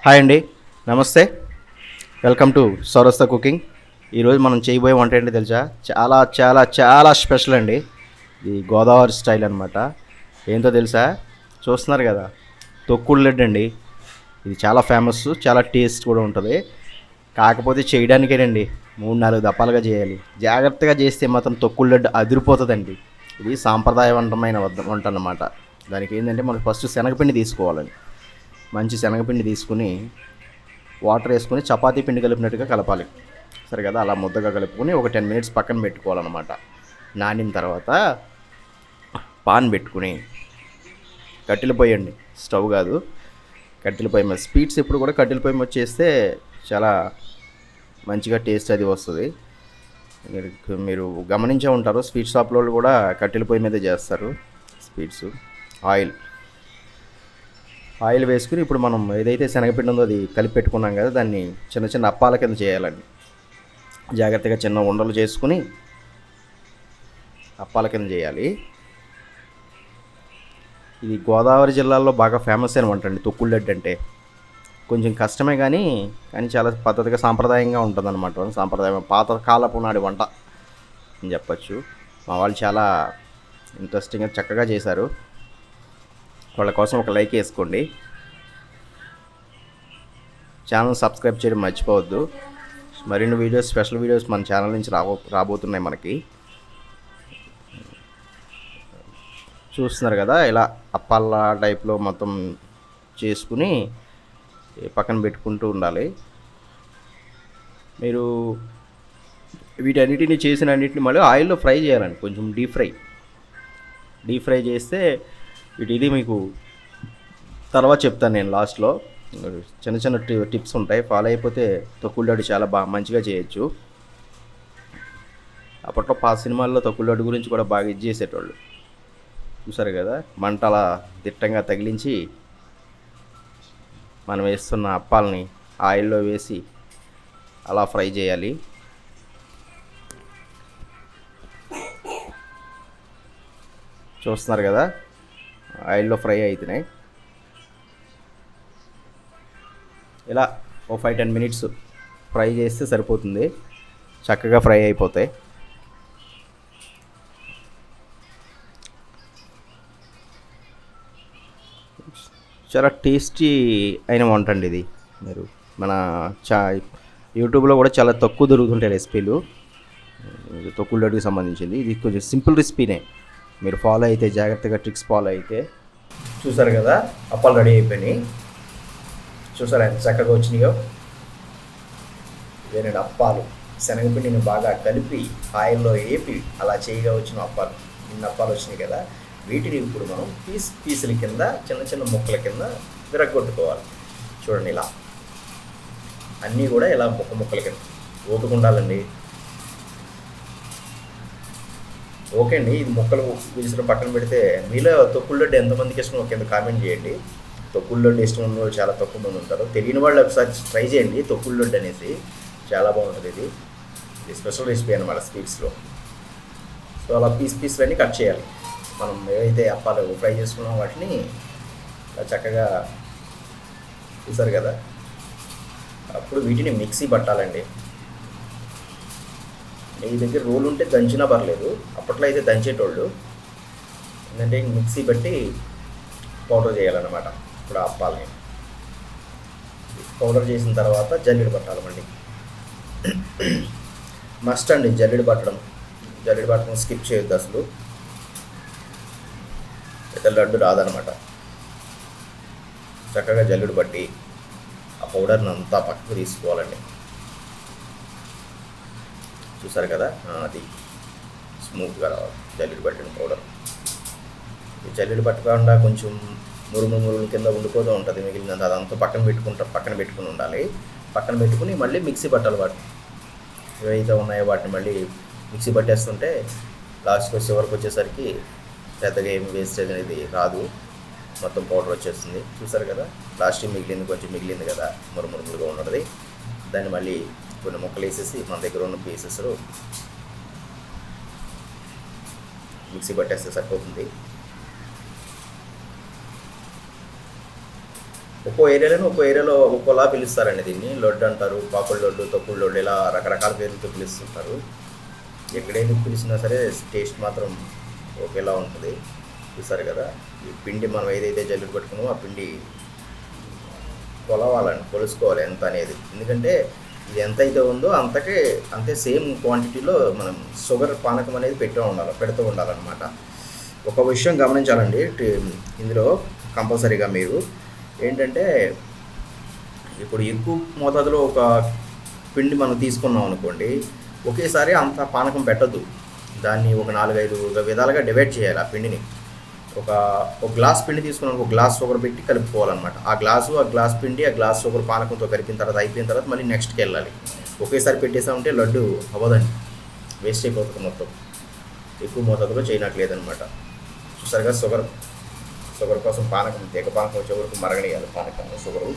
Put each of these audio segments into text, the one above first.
Hi అండి, నమస్తే. Welcome to Saurastha cooking. ఈరోజు మనం చేయబోయే వంట ఏంటి తెలుసా? చాలా చాలా చాలా స్పెషల్ అండి. ఇది గోదావరి స్టైల్ అనమాట. ఏంటో తెలుసా? చూస్తున్నారు కదా, తొక్కుడు లడ్డు అండి. ఇది చాలా ఫేమస్, చాలా టేస్ట్ కూడా ఉంటుంది. కాకపోతే చేయడానికేనండి 3-4 దప్పాలుగా చేయాలి. జాగ్రత్తగా చేస్తే మాత్రం తొక్కుడు లడ్డు అదిరిపోతుందండి. ఇది సాంప్రదాయవంతమైన వంట అన్నమాట. దానికి ఏంటంటే మనం ఫస్ట్ శనగపిండి తీసుకోవాలండి. మంచి శనగపిండి తీసుకుని వాటర్ వేసుకుని చపాతీ పిండి కలిపినట్టుగా కలపాలి. సరే కదా, అలా ముద్దగా కలుపుకొని ఒక 10 minutes పక్కన పెట్టుకోవాలన్నమాట. నానిన తర్వాత పాన్ పెట్టుకుని కట్టెల పొయ్యి అండి, స్టవ్ కాదు, కట్టెల పొయ్యి మీద. స్వీట్స్ ఎప్పుడు కూడా కట్టెల పొయ్యి మీద చేస్తే చాలా మంచిగా టేస్ట్ అది వస్తుంది. మీరు గమనించే ఉంటారు, స్వీట్ షాప్లో కూడా కట్టెల పొయ్యి మీదే చేస్తారు స్వీట్స్. ఆయిల్ వేసుకుని ఇప్పుడు మనం ఏదైతే శనగపిండి ఉందో అది కలిపి పెట్టుకున్నాం కదా, దాన్ని చిన్న చిన్న అప్పాల కింద చేయాలండి. జాగ్రత్తగా చిన్న ఉండలు చేసుకుని అప్పాల కింద చేయాలి. ఇది గోదావరి జిల్లాలో బాగా ఫేమస్ అనమాట అండి తొక్కుడు లడ్డు అంటే. కొంచెం కష్టమే కానీ చాలా పద్ధతిగా సాంప్రదాయంగా ఉంటుంది అనమాట. సాంప్రదాయం పాత కాలపు నాడి వంట అని చెప్పచ్చు. మా వాళ్ళు చాలా ఇంట్రెస్టింగ్గా చక్కగా చేశారు. వాళ్ళ కోసం ఒక లైక్ వేసుకోండి. ఛానల్ సబ్స్క్రైబ్ చేయడం మర్చిపోవద్దు. మరిన్ని వీడియోస్, స్పెషల్ వీడియోస్ మన ఛానల్ నుంచి రాబోతున్నాయి మనకి. చూస్తున్నారు కదా, ఇలా అప్పాల టైప్లో మొత్తం చేసుకుని పక్కన పెట్టుకుంటూ ఉండాలి. మీరు వీటన్నిటిని అన్నిటిని మళ్ళీ ఆయిల్లో ఫ్రై చేయాలండి. కొంచెం డీప్ ఫ్రై చేస్తే ఇది మీకు తర్వాత చెప్తాను నేను లాస్ట్లో. చిన్న చిన్న టిప్స్ ఉంటాయి, ఫాలో అయిపోతే తొక్కుడు లడ్డు చాలా మంచిగా చేయొచ్చు. అప్పట్లో సినిమాల్లో తొక్కుడు లడ్డు గురించి కూడా బాగా ఇది చేసేటోళ్ళు. చూసారు కదా, మంట అలా దిట్టంగా తగిలించి మనం వేస్తున్న అప్పాలని ఆయిల్లో వేసి అలా ఫ్రై చేయాలి. చూస్తున్నారు కదా, ఆయిల్లో ఫ్రై అవుతున్నాయి. ఇలా ఓ 5-10 minutes ఫ్రై చేస్తే సరిపోతుంది, చక్కగా ఫ్రై అయిపోతాయి. చాలా టేస్టీ అయిన వంట అండి ఇది. మీరు మన యూట్యూబ్లో కూడా చాలా తక్కువ దొరుకుతుంటాయి రెసిపీలు తొక్కుడు లడ్డుకి సంబంధించింది. ఇది కొంచెం సింపుల్ రెసిపీనే, మీరు ఫాలో అయితే, జాగ్రత్తగా ట్రిక్స్ ఫాలో అయితే. చూసారు కదా, అప్పాలు రెడీ అయిపోయినాయి. చూసారా ఎంత చక్కగా వచ్చినాయో. ఇదేనండి అప్పాలు. శనగపిండిని బాగా కలిపి ఆయిల్లో వేపి అలా చేయగా వచ్చిన అప్పాలు. ఇన్ని అప్పాలు వచ్చినాయి కదా, వీటిని ఇప్పుడు మనం పీసుల కింద, చిన్న చిన్న ముక్కల కింద విరగొట్టుకోవాలి. చూడండి, ఇలా అన్నీ కూడా ఇలా ముక్కల కింద ఓపిక ఉండాలండి. ఓకే అండి, ఇది ముక్కలు విసిరి పక్కన పెడితే మీలో తొక్కుడు లడ్డు ఎంతమందికి ఇష్టం కింద కామెంట్ చేయండి. తొక్కుడు లడ్డు ఇష్టం ఉన్న వాళ్ళు చాలా తక్కువ మంది ఉంటారు. తెలియని వాళ్ళు ఒకసారి ట్రై చేయండి తొక్కుడు లడ్డు అనేసి, చాలా బాగుంటుంది. ఇది స్పెషల్ రెసిపీ అనమాట స్వీట్స్లో. సో అలా పీసులన్నీ కట్ చేయాలి. మనం ఏదైతే అప్పాలు ఫ్రై చేసుకున్నాం వాటిని చక్కగా చూసారు కదా. అప్పుడు వీటిని మిక్సీ పట్టాలండి. మీ దగ్గర రోలు ఉంటే దంచినా పర్లేదు, అప్పట్లో అయితే దంచేటోళ్ళు. ఏంటంటే మిక్సీ బట్టి పౌడర్ చేయాలన్నమాట. ఇప్పుడు అప్పాలని పౌడర్ చేసిన తర్వాత జల్లెడ పట్టాలి. మళ్ళీ మస్ట్ అండి జల్లెడ పట్టడం స్కిప్ చేయొద్దు అసలు, అయితే లడ్డు రాదనమాట. చక్కగా జల్లెడ పట్టి ఆ పౌడర్ని అంతా పక్కకు తీసుకోవాలండి. చూసారు కదా, అది స్మూత్గా రావాలి జల్లెడ పట్టిన పౌడర్. ఈ జల్లెడ పట్టకుండా కొంచెం మురుముల కింద ఉండిపోతూ ఉంటుంది. మిగిలినంత అదంతా పక్కన పెట్టుకుని ఉండాలి. పక్కన పెట్టుకుని మళ్ళీ మిక్సీ పట్టాలి. వాటిని ఏవైతే ఉన్నాయో వాటిని మళ్ళీ మిక్సీ పట్టేస్తుంటే లాస్ట్కి చివరికి వచ్చేసరికి పెద్దగా ఏమి వేస్టేజ్ అనేది రాదు, మొత్తం పౌడర్ వచ్చేస్తుంది. చూసారు కదా, లాస్ట్ కొంచెం మిగిలింది కదా, మురుములుగా ఉన్నది. దాన్ని మళ్ళీ కొన్ని ముక్కలు వేసేసి మన దగ్గర ఉన్న పీసెస్ మిక్సీ పట్టేస్తే సరిపోతుంది. ఒక్కో ఏరియాలో ఒక్కోలా పిలుస్తారండి దీన్ని. లడ్డు అంటారు, పాకుడు లడ్డు, తొక్కుడు లడ్డు, ఇలా రకరకాల పేర్లతో పిలుస్తుంటారు. ఎక్కడేమి పిలిచినా సరే టేస్ట్ మాత్రం ఒకేలా ఉంటుంది. చూసారు కదా, ఈ పిండి మనం ఏదైతే జల్లు పెట్టుకున్నామో ఆ పిండి కొలవాలండి, కొలుసుకోవాలి ఎంత అనేది. ఎందుకంటే ఇది ఎంత అయితే ఉందో అంతే సేమ్ క్వాంటిటీలో మనం షుగర్ పానకం అనేది పెడుతూ ఉండాలన్నమాట. ఒక విషయం గమనించాలండి ఇందులో కంపల్సరీగా మీరు ఏంటంటే, ఇప్పుడు ఎక్కువ మోతాదులో ఒక పిండి మనం తీసుకున్నాం అనుకోండి, ఒకేసారి అంత పానకం పెట్టద్దు. దాన్ని ఒక 4-5 విధాలుగా డివైడ్ చేయాలి. ఆ పిండిని ఒక గ్లాస్ పిండి తీసుకున్నాం, ఒక గ్లాస్ షుగర్ పెట్టి కలుపుకోవాలన్నమాట. ఆ గ్లాస్ పిండి ఆ గ్లాస్ షుగర్ పానకంతో అయిపోయిన తర్వాత మళ్ళీ నెక్స్ట్కి వెళ్ళాలి. ఒకేసారి పెట్టేసామంటే లడ్డు అవ్వదండి, వేస్ట్ అయిపోతుంది మొత్తం. ఎక్కువ మోతాదులో చేయనట్లేదనమాట. చూసారుగా, షుగర్ కోసం తీగ పానకం వచ్చే వరకు మరగనియాలి పానకం షుగరు.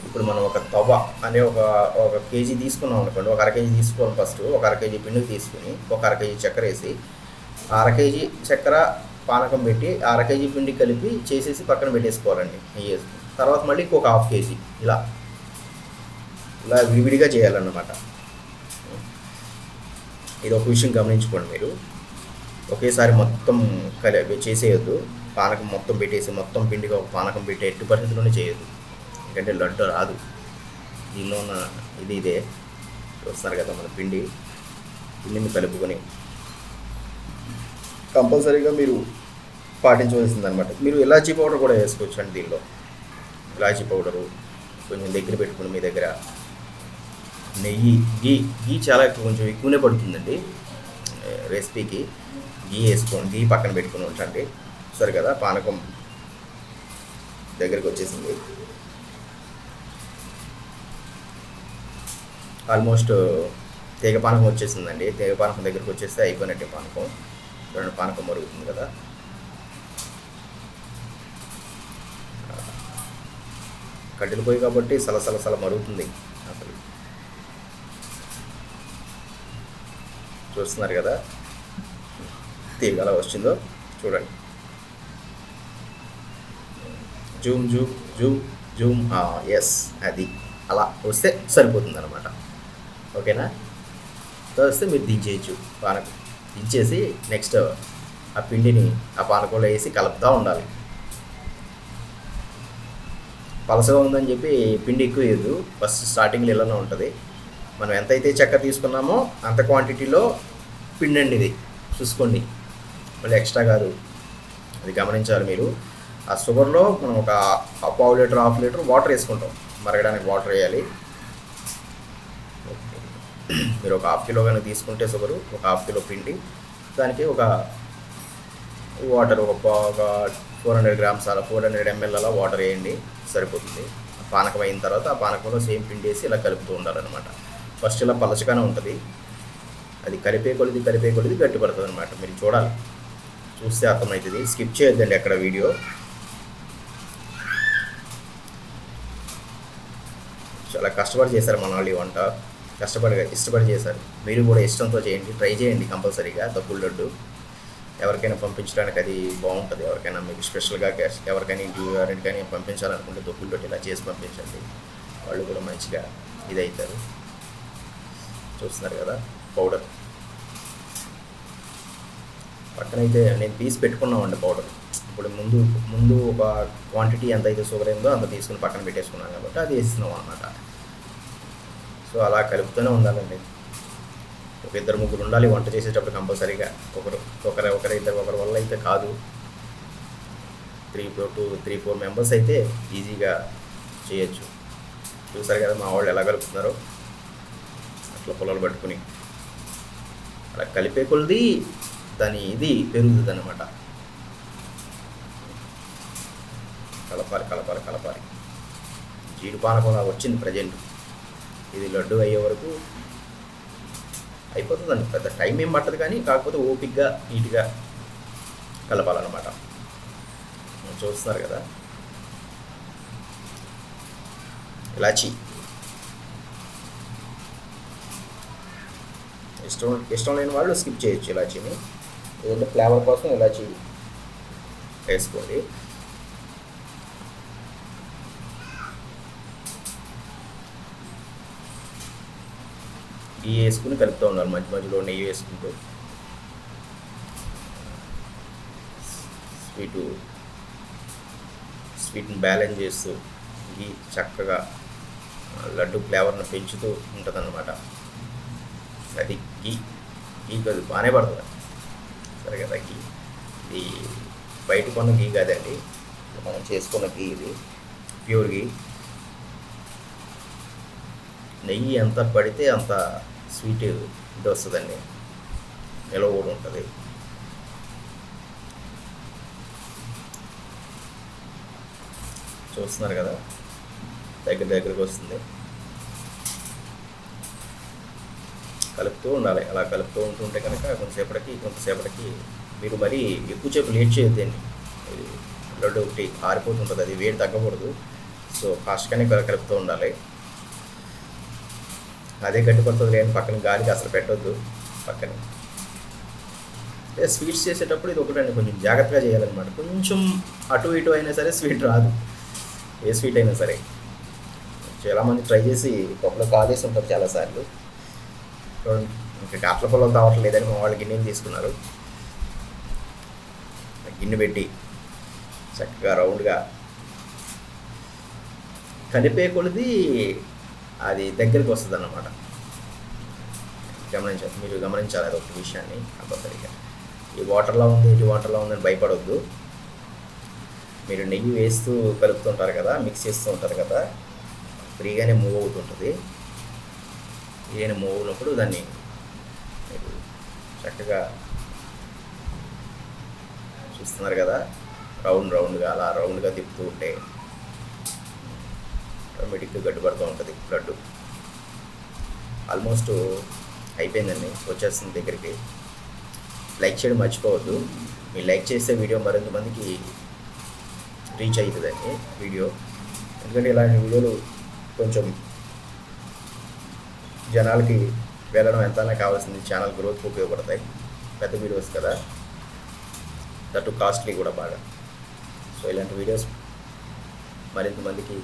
ఇప్పుడు మనం ఒక తవ్వ అనే ఒక కేజీ తీసుకున్నాం అనుకోండి, ఒక 1/2 కేజీ తీసుకోవాలి. ఫస్ట్ ఒక 1/2 కేజీ పిండి తీసుకుని ఒక 1/2 కేజీ చక్కెర వేసి 1/2 కేజీ చక్కెర పానకం పెట్టి 1/2 కేజీ పిండి కలిపి చేసేసి పక్కన పెట్టేసుకోవాలండి. తర్వాత మళ్ళీ ఇంకొక 1/2 కేజీ ఇలా విడివిడిగా చేయాలన్నమాట. ఇది ఒక విషయం గమనించుకోండి మీరు. ఒకేసారి మొత్తం చేసేయద్దు. పానకం మొత్తం పెట్టేసి మొత్తం పిండిగా ఒక పానకం పెట్టి ఎట్టి పరిస్థితుల్లోనే చేయొద్దు, ఎందుకంటే లడ్డు రాదు. దీనిలో ఉన్న ఇదే చూస్తున్నారు కదా, మన పిండిని కలుపుకొని కంపల్సరీగా మీరు పాటించవలసింది అనమాట. మీరు ఇలాచీ పౌడర్ కూడా వేసుకోవచ్చు అండి దీనిలో. ఇలాచీ పౌడరు కొంచెం దగ్గర పెట్టుకుని మీ దగ్గర నెయ్యి, గీ చాలా కొంచెం ఎక్కువనే పడుతుందండి రెసిపీకి. గీ వేసుకోండి, గీ పక్కన పెట్టుకుని ఉంచండి. సరే కదా, పానకం దగ్గరికి వచ్చేసింది. ఆల్మోస్ట్ తీగ పానకం వచ్చేసిందండి. తీగ పానకం దగ్గరికి వచ్చేస్తే అయిపోయినట్టే పానకం. చూడండి, పానకం మరుగుతుంది కదా. కట్టెలు పోయి కాబట్టి సలసల మరుగుతుంది అసలు. చూస్తున్నారు కదా తీగ అలా వచ్చిందో చూడండి. Zoom zoom zoom zoom yes, అది అలా వస్తే సరిపోతుంది అనమాట. ఓకేనా? వస్తే మీరు దించేయచ్చు. పానకం దించేసి నెక్స్ట్ ఆ పిండిని ఆ పానకంలో వేసి కలుపుతూ ఉండాలి. పలసగా ఉందని చెప్పి పిండి ఎక్కువ వేయద్దు. ఫస్ట్ స్టార్టింగ్లో ఇలానే ఉంటుంది. మనం ఎంతైతే చక్కెర తీసుకున్నామో అంత క్వాంటిటీలో పిండి అండి ఇది. చూసుకోండి, మళ్ళీ ఎక్స్ట్రా కాదు. అది గమనించాలి మీరు. ఆ షుగర్లో మనం ఒక 1/2 లీటర్ 1/2 లీటర్ వాటర్ వేసుకుంటాం. మరగడానికి వాటర్ వేయాలి. మీరు ఒక 1/2 కిలో కనుక తీసుకుంటే షుగరు, ఒక 1/2 కిలో పిండి, దానికి ఒక వాటర్ ఒక 400 గ్రామ్స్ అలా 400 ml అలా వాటర్ వేయండి, సరిపోతుంది. పానకం అయిన తర్వాత ఆ పానకంలో సేమ్ పిండి వేసి ఇలా కలుపుతూ ఉండాలన్నమాట. ఫస్ట్ ఇలా పలచగానే ఉంటుంది, అది కలిపే కొలిది గట్టి పడుతుంది అనమాట. మీరు చూడాలి, చూస్తే అర్థమవుతుంది. స్కిప్ చేయొద్దండి ఎక్కడ వీడియో. చాలా కష్టపడి చేశారు మన వాళ్ళు ఈ వంట, ఇష్టపడి చేశారు. మీరు కూడా ఇష్టంతో చేయండి, ట్రై చేయండి కంపల్సరీగా. తొక్కుడు లడ్డు ఎవరికైనా పంపించడానికి అది బాగుంటుంది. ఎవరికైనా మీకు స్పెషల్గా ఎవరికైనా ఇంటి వారికి కానీ పంపించాలనుకుంటే తొక్కుడు లడ్డు ఇలా చేసి పంపించండి, వాళ్ళు కూడా మంచిగా ఇదవుతారు. చూస్తున్నారు కదా పౌడర్ పక్కనైతే నేను తీసి పెట్టుకున్నామండి పౌడర్. ఇప్పుడు ముందు ఒక క్వాంటిటీ ఎంత అయితే షుగర్ అయిందో అంత తీసుకుని పక్కన పెట్టేసుకున్నాం కాబట్టి అది వేస్తున్నాం అన్నమాట. సో అలా కలుపుతూనే ఉండాలండి. ఒక 2-3 ఉండాలి వంట చేసేటప్పుడు కంపల్సరీగా. ఒకరి వల్ల అయితే కాదు. 3-4 మెంబర్స్ అయితే ఈజీగా చేయొచ్చు. చూసారు కదా మా వాళ్ళు ఎలా కలుపుతున్నారో, అట్లా పొలాలు పట్టుకుని అలా కలిపే కొలది దాని ఇది పెరుగుతుంది అన్నమాట. కలపాలి. జీడి పానకం వచ్చింది ప్రజెంట్. ఇది లడ్డు అయ్యే వరకు అయిపోతుందండి. పెద్ద టైం ఏం పట్టదు, కానీ కాకపోతే ఓపిక్గా నీట్గా కలపాలన్నమాట. చూస్తున్నారు కదా, ఇలాచీ ఇష్టం లేని వాళ్ళు స్కిప్ చేయొచ్చు ఇలాచీని. ఏదంటే ఫ్లేవర్ కోసం ఇలాచీ వేసుకోండి. గీ వేసుకుని కలుపుతూ ఉండాలి, మధ్య మధ్యలో నెయ్యి వేసుకుంటూ. స్వీట్ని బ్యాలెన్స్ చేస్తూ గీ చక్కగా లడ్డు ఫ్లేవర్ని పెంచుతూ ఉంటుంది అన్నమాట. అది గీ కాదు, బాగానే పడుతుంది. సరే కదా, గీ ఇది బయట కొన్న గీ కాదండి, మనం చేసుకున్న గీ, ఇది ప్యూర్ గీ. నెయ్యి ఎంత పడితే అంత స్వీట్ ఇది వస్తుందండి, నిలవ కూడా ఉంటుంది. చూస్తున్నారు కదా, దగ్గరికి వస్తుంది. కలుపుతూ ఉండాలి. అలా కలుపుతూ ఉంటుంటే కనుక కొంతసేపటికి మీరు మరీ ఎక్కువసేపు లేట్ చేయొద్దండి. లడ్డు ఒకటి ఆరిపోతుంటుంది, అది వేడి తగ్గకూడదు. సో ఫాస్ట్గానే కలుపుతూ ఉండాలి. అదే గట్టిపడుతుంది లేని పక్కన గాలికి అసలు పెట్టొద్దు పక్కన. స్వీట్స్ చేసేటప్పుడు ఇది ఒకటండి, కొంచెం జాగ్రత్తగా చేయాలన్నమాట. కొంచెం అటు ఇటు అయినా సరే స్వీట్ రాదు, ఏ స్వీట్ అయినా సరే. చాలామంది ట్రై చేసి పప్పులో కాలేసి ఉంటారు చాలాసార్లు. ఇంకా కాట్ల పొలం తావట్లేదని మా వాళ్ళు గిన్నెని తీసుకున్నారు. గిన్నె పెట్టి చక్కగా రౌండ్గా కలిపే కొలిది అది దగ్గరికి వస్తుంది అన్నమాట. మీరు గమనించాలి అది ఒక విషయాన్ని కంపల్సరీగా. ఈ వాటర్లో ఉందని భయపడొద్దు. మీరు నెయ్యి వేస్తూ కలుపుతుంటారు కదా, మిక్స్ చేస్తూ ఉంటారు కదా, ఫ్రీగానే మూవ్ అవుతుంటుంది. ఏదైనా మూవ్ అయినప్పుడు దాన్ని మీరు చక్కగా చూస్తున్నారు కదా, రౌండ్గా అలా రౌండ్గా తిప్పుతూ ఉంటే ఆటోమేటిక్గా గడ్డుపడుతూ ఉంటుంది లడ్డు. ఆల్మోస్ట్ అయిపోయిందండి, వచ్చేస్తుంది దగ్గరికి. లైక్ చేయడం మర్చిపోవద్దు. మీరు లైక్ చేస్తే వీడియో మరింత మందికి రీచ్ అవుతుందండి వీడియో. ఎందుకంటే ఇలాంటి వీడియోలు కొంచెం జనాలకి వెళ్ళడం ఎంతైనా కావాల్సింది, ఛానల్ గ్రోత్కి ఉపయోగపడతాయి. పెద్ద వీడియోస్ కదా, దట్టు కాస్ట్లీ కూడా బాగా. సో ఇలాంటి వీడియోస్ మరింత మందికి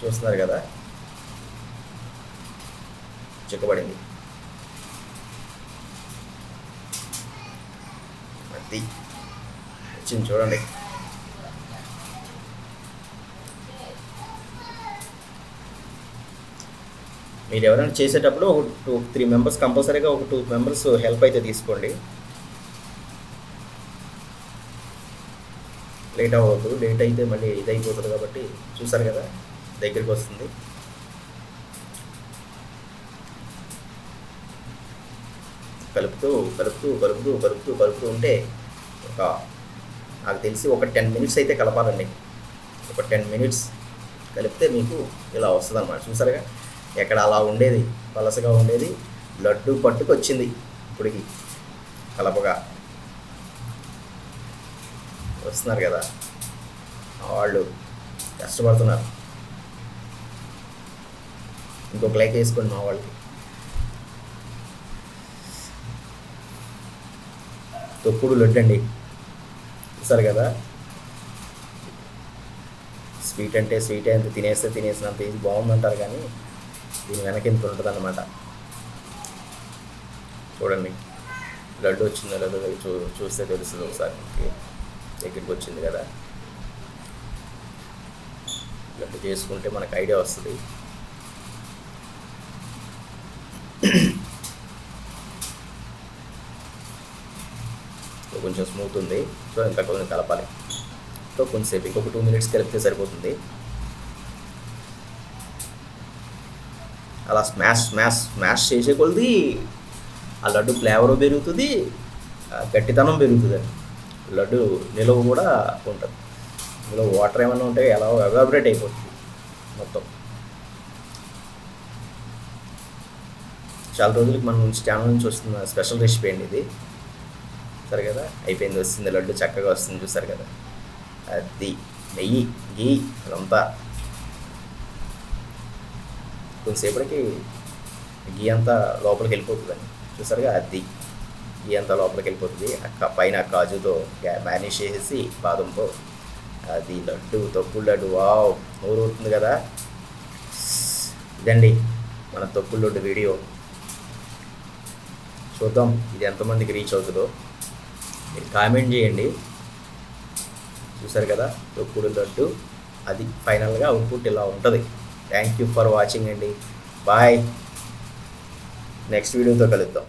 చూస్తున్నారు కదా. చిక్కబడింది అది వచ్చింది చూడండి. మీరు ఎవరైనా చేసేటప్పుడు ఒక 2-3 మెంబర్స్ కంపల్సరీగా, ఒక 2 మెంబర్స్ హెల్ప్ అయితే తీసుకోండి. లేట్ అవ్వద్దు, లేట్ అయితే మళ్ళీ ఇదైపోతుంది కాబట్టి. చూసారు కదా, దగ్గరికి వస్తుంది. కలుపుతూ ఉంటే నాకు తెలిసి ఒక 10 మినిట్స్ అయితే కలపాలండి. ఒక 10 మినిట్స్ కలిపితే మీకు ఇలా వస్తుంది అన్నమాట. చూసారుగా, ఎక్కడ అలా ఉండేది, పలసగా ఉండేది, లడ్డు పట్టుకు వచ్చింది ఇప్పటికి కలపగా. వస్తున్నారు కదా, వాళ్ళు కష్టపడుతున్నారు. ఇంకొక లైక్ వేసుకోండి మా వాళ్ళకి. తొక్కుడు లడ్డు అండి, చూసారు కదా. స్వీట్ అంటే అంత తినేసినంత ఇది బాగుందంటారు, కానీ దీని వెనక ఇంత ఉంటుంది అన్నమాట. చూడండి, లడ్డు వచ్చిందో లేదో చూస్తే తెలుస్తుంది. ఒకసారి దగ్గరికి వచ్చింది కదా, లడ్డు చేసుకుంటే మనకు ఐడియా వస్తుంది. కొంచెం స్మూత్ ఉంది. సో ఇంకా కొంచెం కలపాలి. సో కొంచెంసేపు ఇంకొక 2 మినిట్స్ కలిపితే సరిపోతుంది. అలా స్మాష్ చేసే కొలది ఆ లడ్డు ఫ్లేవర్ పెరుగుతుంది, గట్టితనం పెరుగుతుంది. లడ్డు నిలువ కూడా ఉంటుంది. ఇందులో వాటర్ ఏమైనా ఉంటే ఎలా ఎవాబరేట్ అయిపోతుంది మొత్తం. చాలా రోజులకి మన ఛానల్ నుంచి వస్తున్న స్పెషల్ రెసిపీ అండి ఇది. సరే కదా, అయిపోయింది, వస్తుంది లడ్డు చక్కగా వస్తుంది. చూసారు కదా, అది నెయ్యి గీ అదంతా. కొంతసేపటికి గీ అంతా లోపలికి వెళ్ళిపోతుందండి. చూసారుగా, అది గీ అంతా లోపలికి వెళ్ళిపోతుంది. పైన కాజుతో మ్యానేజ్ చేసేసి బాదంతో అది లడ్డు, తొక్కుడు లడ్డు. వావ్, నోరు ఊరుతుంది కదా. ఇదండి మన తొక్కుడు లడ్డు వీడియో. చూద్దాం ఇది ఎంతమందికి రీచ్ అవుతుందో. మీరు కామెంట్ చేయండి. చూసారు కదా తొక్కుడు లడ్డు, అది ఫైనల్గా అవుట్పుట్ ఇలా ఉంటుంది. థ్యాంక్ యూ ఫర్ వాచింగ్ అండి. బాయ్. నెక్స్ట్ వీడియోతో కలుద్దాం.